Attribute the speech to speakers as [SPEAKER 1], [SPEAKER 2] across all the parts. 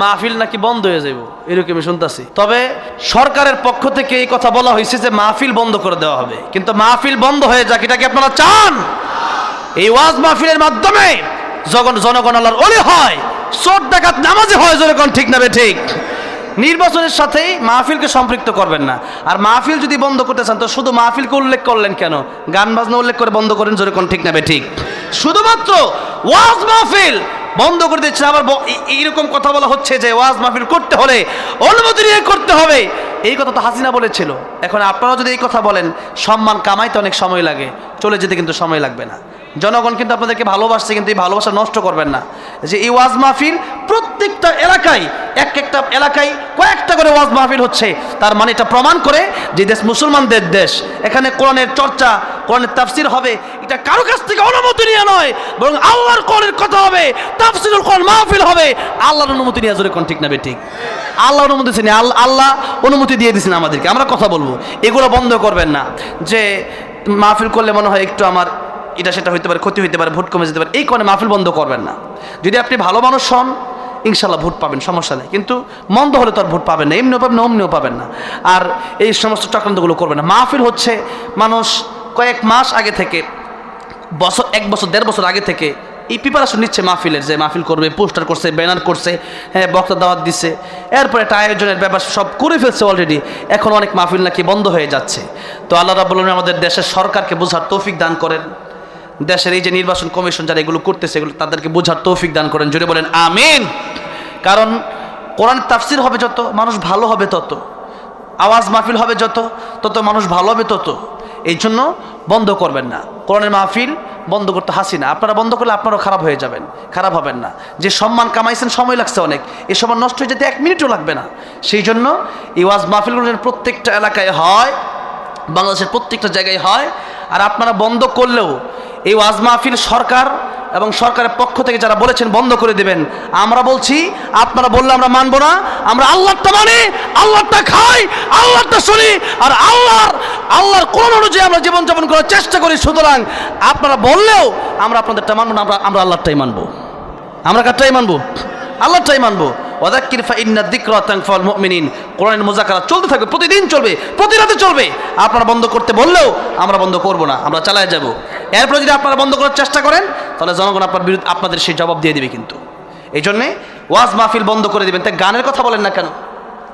[SPEAKER 1] মাহফিল নাকি বন্ধ হয়ে যাইব, এরকমই শুনতেছি। তবে সরকারের পক্ষ থেকে এই কথা বলা হয়েছে যে মাহফিল বন্ধ করে দেওয়া হবে, কিন্তু মাহফিল বন্ধ হয়ে যাক এটা কি আপনারা চান? এই ওয়াজ মাহফিলের মাধ্যমে যখন জনগণ আল্লাহর ওলি হয়, চোর ডাকাত নামাজি হয়, যখন ঠিক না ঠিক নির্বাচনের সাথেই মাহফিলকে সম্পৃক্ত করবেন না। আর মাহফিল যদি বন্ধ করতে চান তো শুধু মাহফিলকে উল্লেখ করলেন কেন? গান বাজনা উল্লেখ করে বন্ধ করেন, যখন ঠিক না ঠিক। শুধুমাত্র ওয়াজ মাহফিল বন্ধ করে দিচ্ছে। আবার এইরকম কথা বলা হচ্ছে যে ওয়াজ মাহফিল করতে হলে অনুমতি নিয়ে করতে হবে। এই কথা তো হাসিনা বলেছিল। এখন আপনারা যদি এই কথা বলেন, সম্মান কামাইতে অনেক সময় লাগে, চলে যেতে কিন্তু সময় লাগবে না। জনগণ কিন্তু আপনাদেরকে ভালোবাসছে, কিন্তু এই ভালোবাসা নষ্ট করবেন না। যে এই ওয়াজ মাহফিল প্রত্যেকটা এলাকায়, একটা এলাকায় কয়েকটা করে ওয়াজ মাহফিল হচ্ছে, তার মানে এটা প্রমাণ করে যে দেশ মুসলমানদের দেশ। এখানে কোরআনের চর্চা, কোরআনের তাফসির হবে, এটা কারো কাছ থেকে অনুমতি নিয়ে নয়, বরং আল্লাহর কোরআনের কথা হবে, তাফসিরুল কোরআন মাহফিল হবে আল্লাহর অনুমতি নিয়ে। জোরে কোন ঠিক না ঠিক? আল্লাহ অনুমতি দিয়েছেন, আল্লাহ অনুমতি দিয়ে দিয়েছেন আমাদেরকে, আমরা কথা বলবো। এগুলো বন্ধ করবেন না। যে মাহফিল করলে মনে হয় একটু আমার এটা সেটা হইতে পারে, ক্ষতি হইতে পারে, ভোট কমে যেতে পারে, এই কারণে মাহফিল বন্ধ করবেন না। যদি আপনি ভালো মানুষ হন, ইনশাল্লাহ ভোট পাবেন, সমস্যা নেই। কিন্তু মন্দ হলে তো আর ভোট পাবেন না, এমনিও পাবেন না, অমনিও পাবেন না। আর এই সমস্ত চক্রান্তগুলো করবেন না। মাহফিল হচ্ছে মানুষ কয়েক মাস আগে থেকে, বছর, 1 বছর 1.5 বছর আগে থেকে এই প্রিপারেশন নিচ্ছে মাহফিলের, যে মাহফিল করবে, পোস্টার করছে, ব্যানার করছে, হ্যাঁ, বক্তা দাওয়াত দিচ্ছে, এরপরে একটা আয়োজনের ব্যাপার সব করে ফেলছে অলরেডি। এখন অনেক মাহফিল নাকি বন্ধ হয়ে যাচ্ছে। তো আল্লাহ রাব্বুল আলামিন আমাদের দেশের সরকারকে বোঝার তৌফিক দান করেন। দেশের এই যে নির্বাচন কমিশন যারা এগুলো করতেছে, এগুলো তাদেরকে বোঝার তৌফিক দান করেন। জোরে বলেন আমিন। কারণ কোরআন তাফসির হবে যত, মানুষ ভালো হবে তত। আওয়াজ মাহফিল হবে তত মানুষ ভালো হবে তত। এই জন্য বন্ধ করবেন না। কোরআনের মাহফিল বন্ধ করতে হাসিনা, আপনারা বন্ধ করলে আপনারাও খারাপ হয়ে যাবেন, খারাপ হবেন না। যে সম্মান কামাইছেন, সময় লাগছে অনেক, এই সম্মান নষ্ট হয়ে যেতে 1 মিনিটও লাগবে না। সেই জন্য এই ওয়াজ মাহফিলগুলো প্রত্যেকটা এলাকায় হয়, বাংলাদেশের প্রত্যেকটা জায়গায় হয়। আর আপনারা বন্ধ করলেও এই ওয়াজ মাহফিল সরকার এবং সরকারের পক্ষ থেকে যারা বলেছেন বন্ধ করে দেবেন, আমরা বলছি আপনারা বললে আমরা মানবো না। আমরা আল্লাহটা মানি, আল্লাহটা খাই, আল্লাহটা শুনি, আর আল্লাহর কোন অনুযায়ী আমরা জীবনযাপন করার চেষ্টা করি। সুতরাং আপনারা বললেও আমরা আপনাদেরটা মানবো না, আমরা আল্লাহটাই মানবো। আমরা কারটাই মানবো? আল্লাহটাই মানবো। ওয়াযাক্কির ফাইন্না যিকরা তানফাউল মুমিনিন। কোরআনের মুযাকারা চলতে থাকবে, প্রতিদিন চলবে, প্রতি রাতে চলবে। আপনারা বন্ধ করতে বললেও আমরা বন্ধ করব না, আমরা চালায় যাব। এরপরে যদি আপনারা বন্ধ করার চেষ্টা করেন, তাহলে জনগণ আপনাদের সেই জবাব দিয়ে দিবে। কিন্তু এই জন্যে ওয়াজ মাহফিল বন্ধ করে দিবেন। তাই গানের কথা বলেন না কেন,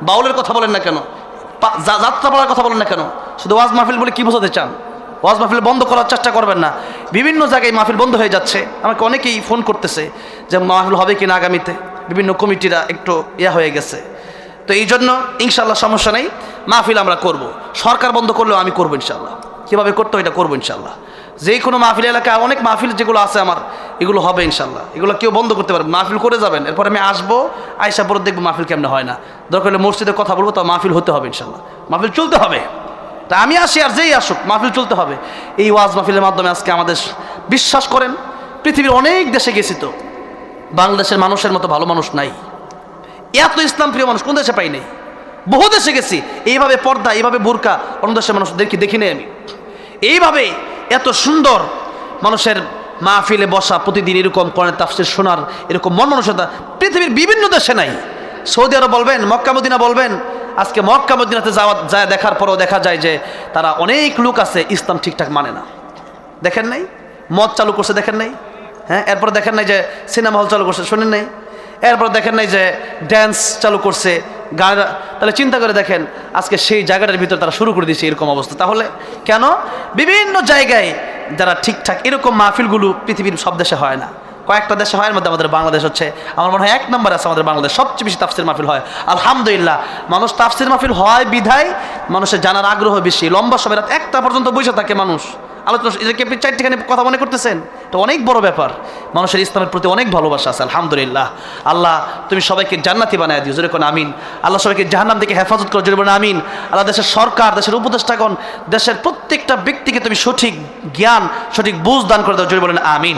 [SPEAKER 1] বাউলের কথা বলেন না কেন, যাত্রাপালার কথা বলেন না কেন? শুধু ওয়াজ মাহফিল বলে কি বোঝাতে চান? ওয়াজ মাহফিল বন্ধ করার চেষ্টা করবেন না। বিভিন্ন জায়গায় মাহফিল বন্ধ হয়ে যাচ্ছে, আমাকে অনেকেই ফোন করতেছে যে মাহফিল হবে কিনা আগামীতে। বিভিন্ন কমিটিরা একটু হয়ে গেছে। তো এই জন্য ইনশাল্লাহ সমস্যা নেই, মাহফিল আমরা করব। সরকার বন্ধ করলেও আমি করবো ইনশাল্লাহ। কীভাবে করতে হয় এটা করবো ইনশাল্লাহ। যে কোনো মাহফিল এলাকায় অনেক মাহফিল যেগুলো আছে আমার, এগুলো হবে ইনশাল্লাহ। এগুলো কেউ বন্ধ করতে পারবে, মাহফিল করে যাবেন। এরপর আমি আসবো, আয়সা পরে দেখবো মাহফিল কেমন হয় না। দরকার হলে মসজিদে কথা বলবো, তো মাহফিল হতে হবে ইনশাল্লাহ, মাহফিল চলতে হবে। তা আমি আসি আর যেই আসুক, মাহফিল চলতে হবে। এই ওয়াজ মাহফিলের মাধ্যমে আজকে আমাদের, বিশ্বাস করেন, পৃথিবীর অনেক দেশে গেছি, তো বাংলাদেশের মানুষের মতো ভালো মানুষ নাই। এত ইসলাম প্রিয় মানুষ কোন দেশে পাই নাই। বহু দেশে গেছি, এইভাবে পর্দা, এইভাবে বোরকা অন্য দেশের মানুষদেরকে দেখি নাই আমি। এইভাবে এত সুন্দর মানুষের মাহফিলে বসা, প্রতিদিন এরকম কোরআনের তাফসীর শোনার এরকম মন মানসিকতা পৃথিবীর বিভিন্ন দেশে নাই। সৌদি আরব বলবেন, মক্কা মদিনা বলবেন, আজকে মক্কা মদিনাতে যায় দেখার পরেও দেখা যায় যে তারা অনেক লোক আছে ইসলাম ঠিকঠাক মানে না। দেখেন নাই মদ চালু করছে, দেখেন নাই? হ্যাঁ, এরপর দেখেন নাই যে সিনেমা হল চালু করছে, শোনেন নাই? এরপর দেখেন নাই যে ড্যান্স চালু করছে, গান। তাহলে চিন্তা করে দেখেন, আজকে সেই জায়গাটার ভিতর তারা শুরু করে দিয়েছে এরকম অবস্থা। তাহলে কেন? বিভিন্ন জায়গায় যারা ঠিকঠাক এরকম মাহফিলগুলো পৃথিবীর সব দেশে হয় না, কয়েকটা দেশে হয়। এর মধ্যে আমাদের বাংলাদেশ হচ্ছে, আমার মনে হয় 1 নম্বর আছে। আমাদের বাংলাদেশ সবচেয়ে বেশি তাফসির মাহফিল হয়, আলহামদুলিল্লাহ। মানুষ তাফসির মাহফিল হয় বিধায় মানুষের জানার আগ্রহ বেশি। লম্বা সময়, রাত 1টা পর্যন্ত বসে থাকে মানুষ আলোচনা। এদেরকে আপনি 4টিখানি কথা মনে করতেছেন, এটা অনেক বড় ব্যাপার। মানুষের ইসলামের প্রতি অনেক ভালোবাসা আছে, আলহামদুলিল্লাহ। আল্লাহ তুমি সবাইকে জান্নাতি বানায় দিও, জোরে কোন আমিন। আল্লাহ সবাইকে জাহান্নাম থেকে হেফাজত করো, জোরে বলেন আমিন। আল্লাহ দেশের সরকার, দেশের উপদেষ্টাগণ, দেশের প্রত্যেকটা ব্যক্তিকে তুমি সঠিক জ্ঞান, সঠিক বুঝ দান করে দাও, জোরে বলেন আমিন।